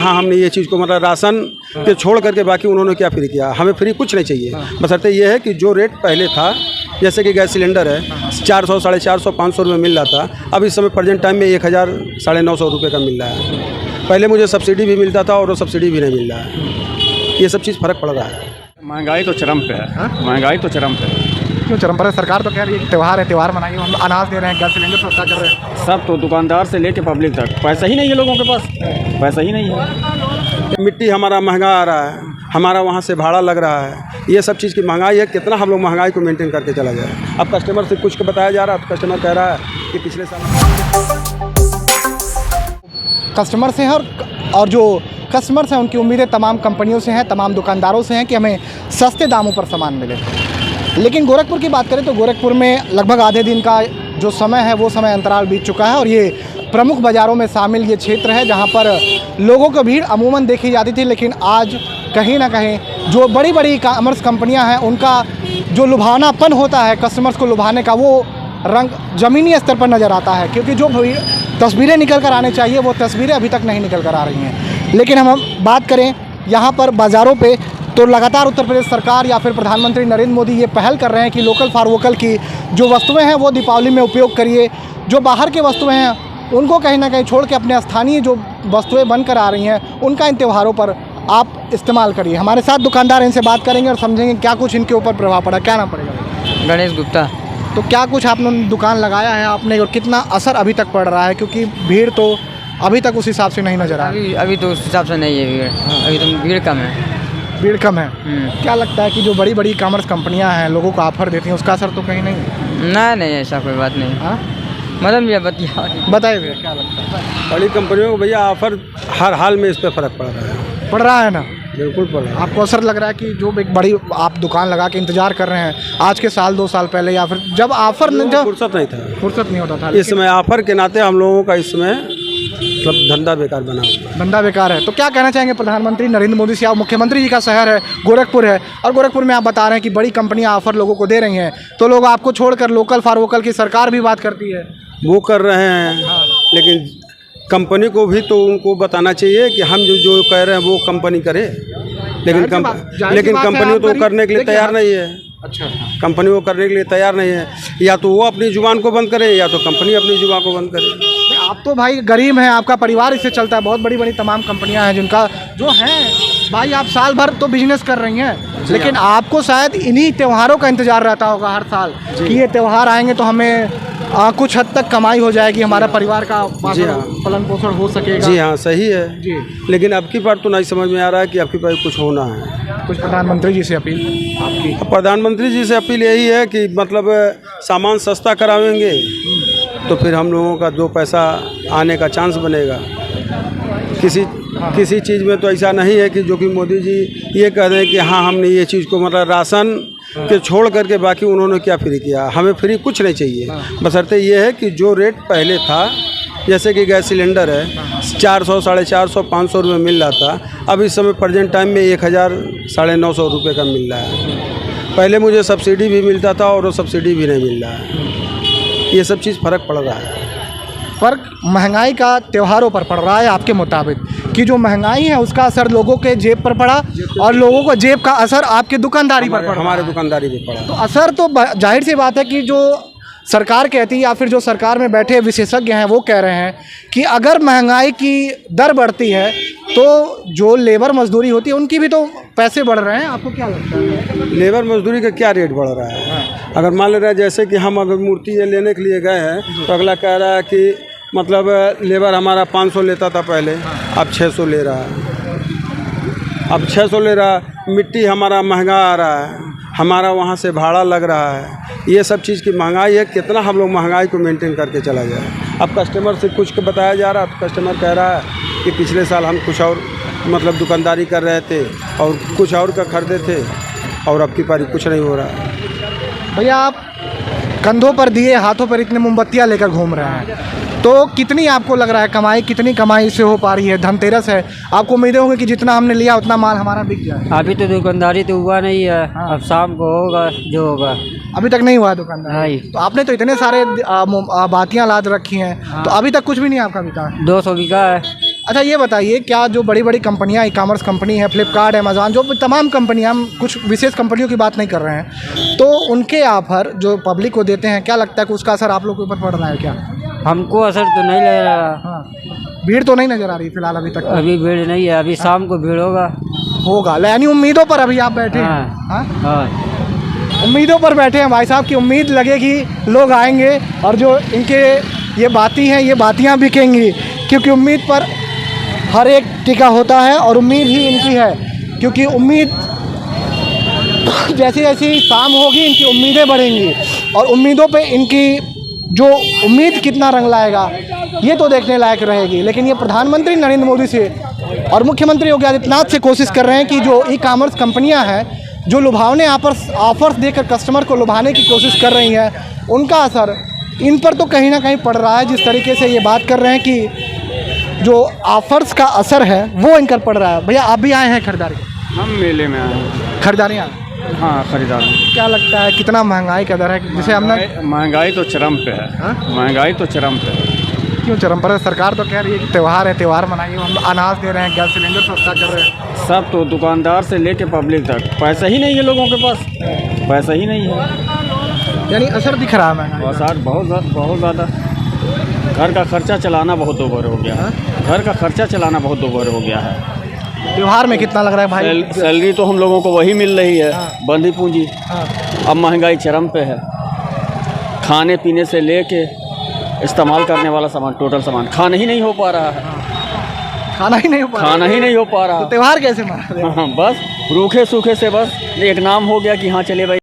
हाँ, हमने ये चीज़ को मतलब राशन के छोड़ करके बाकी उन्होंने क्या फ्री किया। हमें फ्री कुछ नहीं चाहिए, बशर्ते ये है कि जो रेट पहले था, जैसे कि गैस सिलेंडर है 400, 450, 500 रुपये मिल रहा था, अब इस समय प्रेजेंट टाइम में 1000, 950 रुपये का मिल रहा है। पहले मुझे सब्सिडी भी मिलता था और वो सब्सिडी भी नहीं मिल रहा है। ये सब चीज़ फ़र्क पड़ रहा है। महंगाई तो चरम पे है। महंगाई तो चरम पे है। क्यों चरम पर है? सरकार तो कह रही है कि त्यौहार है, त्यौहार मनाइए, हम अनाज दे रहे हैं, गैस सिलेंडर सस्ता कर रहे हैं। सब तो दुकानदार से लेके पब्लिक तक पैसा ही नहीं है लोगों के पास, पैसा ही नहीं है। मिट्टी हमारा महंगा आ रहा है, हमारा वहाँ से भाड़ा लग रहा है, ये सब चीज़ की महंगाई है। कितना हम लोग महंगाई को मेंटेन करके चला जाए। अब कस्टमर से कुछ बताया जा रहा है, तो कस्टमर कह रहा है कि पिछले साल कस्टमर से हैं और जो कस्टमर्स हैं उनकी उम्मीदें तमाम कंपनियों से हैं, तमाम दुकानदारों से हैं कि हमें सस्ते दामों पर सामान मिले। लेकिन गोरखपुर की बात करें तो गोरखपुर में लगभग आधे दिन का जो समय है वो समय अंतराल बीत चुका है और ये प्रमुख बाज़ारों में शामिल ये क्षेत्र है जहाँ पर लोगों की भीड़ अमूमन देखी जाती थी। लेकिन आज कहीं ना कहीं जो बड़ी बड़ी कॉमर्स कंपनियाँ हैं उनका जो लुभावनापन होता है कस्टमर्स को लुभाने का, वो रंग ज़मीनी स्तर पर नज़र आता है। क्योंकि जो तस्वीरें निकल कर आने चाहिए वो तस्वीरें अभी तक नहीं निकल कर आ रही हैं। लेकिन हम बात करें यहाँ पर बाज़ारों पे तो लगातार उत्तर प्रदेश सरकार या फिर प्रधानमंत्री नरेंद्र मोदी ये पहल कर रहे हैं कि लोकल फॉर वोकल की जो वस्तुएं हैं वो दीपावली में उपयोग करिए। जो बाहर की वस्तुएं हैं उनको कहीं ना कहीं छोड़ के अपने स्थानीय जो वस्तुएं बनकर आ रही हैं उनका इन त्योहारों पर आप इस्तेमाल करिए। हमारे साथ दुकानदार इनसे बात करेंगे और समझेंगे क्या कुछ इनके ऊपर प्रभाव पड़ा। क्या नाम पड़ेगा? गणेश गुप्ता। तो क्या कुछ आपने दुकान लगाया है आपने और कितना असर अभी तक पड़ रहा है? क्योंकि भीड़ तो अभी तक उस हिसाब से नहीं नज़र आ रही। अभी तो उस हिसाब से नहीं है भीड़, अभी तो भीड़ कम है। भीड़ कम है। क्या लगता है कि जो बड़ी बड़ी कॉमर्स कंपनियां हैं लोगों को ऑफर देती हैं उसका असर तो कहीं नहीं? नहीं ऐसा कोई बात नहीं। हाँ, मतलब ये बताइए भैया क्या लगता है? बड़ी कंपनियों को भैया ऑफर हर हाल में इस पर फ़र्क पड़ रहा है। पड़ रहा है ना? बिल्कुल पड़ रहा है। आपको असर लग रहा है कि जो एक बड़ी आप दुकान लगा के इंतजार कर रहे हैं आज के साल 2 साल पहले या फिर जब ऑफर फुर्सत नहीं था, फुर्सत नहीं होता था, इस समय ऑफर के नाते हम लोगों का इसमें मतलब धंधा बेकार बना हुआ है। धंधा बेकार है। तो क्या कहना चाहेंगे प्रधानमंत्री नरेंद्र मोदी से? आप मुख्यमंत्री जी का शहर है गोरखपुर है और गोरखपुर में आप बता रहे हैं कि बड़ी कंपनियां ऑफर लोगों को दे रही हैं, तो लोग आपको छोड़कर लोकल फॉर वोकल की सरकार भी बात करती है। वो कर रहे हैं, लेकिन कंपनी को भी तो उनको बताना चाहिए कि हम जो कह रहे हैं वो कंपनी करे। लेकिन कंपनी तो करने के लिए तैयार नहीं है। अच्छा, कंपनी वो करने के लिए तैयार नहीं है। या तो वो अपनी जुबान को बंद करे या तो कंपनी अपनी जुबान को बंद करे। आप तो भाई गरीब हैं, आपका परिवार इससे चलता है। बहुत बड़ी बड़ी तमाम कंपनियां हैं जिनका जो है भाई, आप साल भर तो बिजनेस कर रही हैं, लेकिन आपको शायद इन्हीं त्योहारों का इंतजार रहता होगा हर साल कि ये त्यौहार आएंगे तो हमें कुछ हद तक कमाई हो जाएगी, हमारा परिवार का पालन पोषण हो सकेगा। जी हाँ, सही है जी। लेकिन अब की बार तो नहीं समझ में आ रहा है कि अब की बार कुछ होना है। कुछ प्रधानमंत्री जी से अपील आपकी? प्रधानमंत्री जी से अपील यही है कि मतलब सामान सस्ता करावेंगे तो फिर हम लोगों का 2 पैसा आने का चांस बनेगा। किसी चीज़ में तो ऐसा नहीं है कि जो कि मोदी जी ये कह दें कि हाँ हमने ये चीज़ को मतलब राशन के छोड़ करके बाकी उन्होंने क्या फ्री किया। हमें फ्री कुछ नहीं चाहिए, बशर्ते ये है कि जो रेट पहले था, जैसे कि गैस सिलेंडर है 400, 450, 500 रुपये मिल रहा था, अब इस समय प्रेजेंट टाइम में 1000, 950 रुपये का मिल रहा है। पहले मुझे सब्सिडी भी मिलता था और वो सब्सिडी भी नहीं मिल रहा है। ये सब चीज़ फ़र्क पड़ रहा है। फ़र्क महंगाई का त्योहारों पर पड़ रहा है आपके मुताबिक कि जो महंगाई है उसका असर लोगों के जेब पर पड़ा और लोगों को जेब का असर आपके दुकानदारी पर पड़ा? हमारे दुकानदारी पे पड़ा। तो असर तो जाहिर सी बात है कि जो सरकार कहती है या फिर जो सरकार में बैठे विशेषज्ञ हैं वो कह रहे हैं कि अगर महंगाई की दर बढ़ती है तो जो लेबर मजदूरी होती है उनकी भी तो पैसे बढ़ रहे हैं। आपको क्या लगता है? लेबर मजदूरी का क्या रेट बढ़ रहा है? अगर मान ले रहा है जैसे कि हम अगर मूर्ति ये लेने के लिए गए हैं तो अगला कह रहा है कि मतलब लेबर हमारा 500 लेता था पहले, अब 600 ले रहा है। अब 600 ले रहा है। मिट्टी हमारा महंगा आ रहा है, हमारा वहाँ से भाड़ा लग रहा है। ये सब चीज़ की महंगाई है। कितना हम लोग महंगाई को मेंटेन करके चला जाए। अब कस्टमर से कुछ बताया जा रहा है तो कस्टमर कह रहा है कि पिछले साल हम कुछ और मतलब दुकानदारी कर रहे थे और कुछ और का खरीदे थे और अब की पारी कुछ नहीं हो रहा है। भैया आप कंधों पर दिए हाथों पर इतने मोमबत्तियाँ लेकर घूम रहे हैं, तो कितनी आपको लग रहा है कमाई, कितनी कमाई से हो पा रही है? धनतेरस है, आपको उम्मीदें होंगी कि जितना हमने लिया उतना माल हमारा बिक जाए। अभी तो दुकानदारी तो हुआ नहीं है। अब शाम को होगा जो होगा। अभी तक नहीं हुआ दुकानदारी? तो आपने तो इतने सारे बातियाँ लाद रखी हैं तो अभी तक कुछ भी नहीं आपका बिका? 200 बिका है। अच्छा ये बताइए, क्या जो बड़ी बड़ी कंपनियां, ई कॉमर्स कंपनी है, फ्लिपकार्ट, अमेज़ॉन, जो भी तमाम कंपनियां, हम कुछ विशेष कंपनियों की बात नहीं कर रहे हैं, तो उनके ऑफर जो पब्लिक को देते हैं, क्या लगता है कि उसका असर आप लोग के ऊपर पड़ रहा है क्या? हमको असर तो नहीं लग रहा। हाँ, भीड़ तो नहीं नज़र आ रही फिलहाल अभी तक? अभी भीड़ नहीं है, अभी शाम को भीड़ होगा। होगा, यानी उम्मीदों पर अभी आप बैठे हैं? हाँ, हाँ, उम्मीदों पर बैठे हैं भाई साहब की उम्मीद लगेगी, लोग आएंगे और जो इनके ये बाती हैं, ये बातियाँ बिकेंगी, क्योंकि उम्मीद पर हर एक टिका होता है और उम्मीद ही इनकी है, क्योंकि उम्मीद जैसी जैसी शाम होगी इनकी उम्मीदें बढ़ेंगी और उम्मीदों पे इनकी जो उम्मीद कितना रंग लाएगा ये तो देखने लायक रहेगी। लेकिन ये प्रधानमंत्री नरेंद्र मोदी से और मुख्यमंत्री योगी आदित्यनाथ से कोशिश कर रहे हैं कि जो ई कॉमर्स कंपनियां हैं, जो लुभावने ऑफर्स देकर कस्टमर को लुभाने की कोशिश कर रही हैं, उनका असर इन पर तो कहीं ना कहीं पड़ रहा है। जिस तरीके से ये बात कर रहे हैं कि जो ऑफर्स का असर है वो इन पर पड़ रहा है। भैया आप भी आए हैं खरीदारी? हम मेले में आए हैं। खरीदारी आए? हाँ, खरीदार। क्या लगता है कितना महंगाई का दर है जिसे हमने? महंगाई तो चरम पे है। महंगाई तो चरम पे है। क्यों चरम पर है? सरकार तो कह रही है कि त्यौहार है, त्यौहार मनाइए, हम अनाज दे रहे हैं, गैस सिलेंडर सस्ता कर रहे हैं। सब तो दुकानदार से लेके पब्लिक तक पैसा ही नहीं है लोगों के पास, पैसा ही नहीं है। यानी असर दिख रहा है महंगाई का। असर बहुत ज़्यादा। घर का खर्चा चलाना बहुत दोबर हो गया है। घर का खर्चा चलाना बहुत दोबर हो गया है। त्योहार में कितना लग रहा है भाई? सैलरी तो हम लोगों को वही मिल रही है, बंदी पूंजी। अब महंगाई चरम पे है। खाने पीने से लेके इस्तेमाल करने वाला सामान, टोटल सामान खाना ही नहीं हो पा रहा है। खाना ही नहीं हो पा रहा? खाना ही नहीं हो पा रहा। तो त्योहार कैसे मना रहे हैं? हाँ, बस रूखे सूखे से बस एक नाम हो गया कि हाँ चले भाई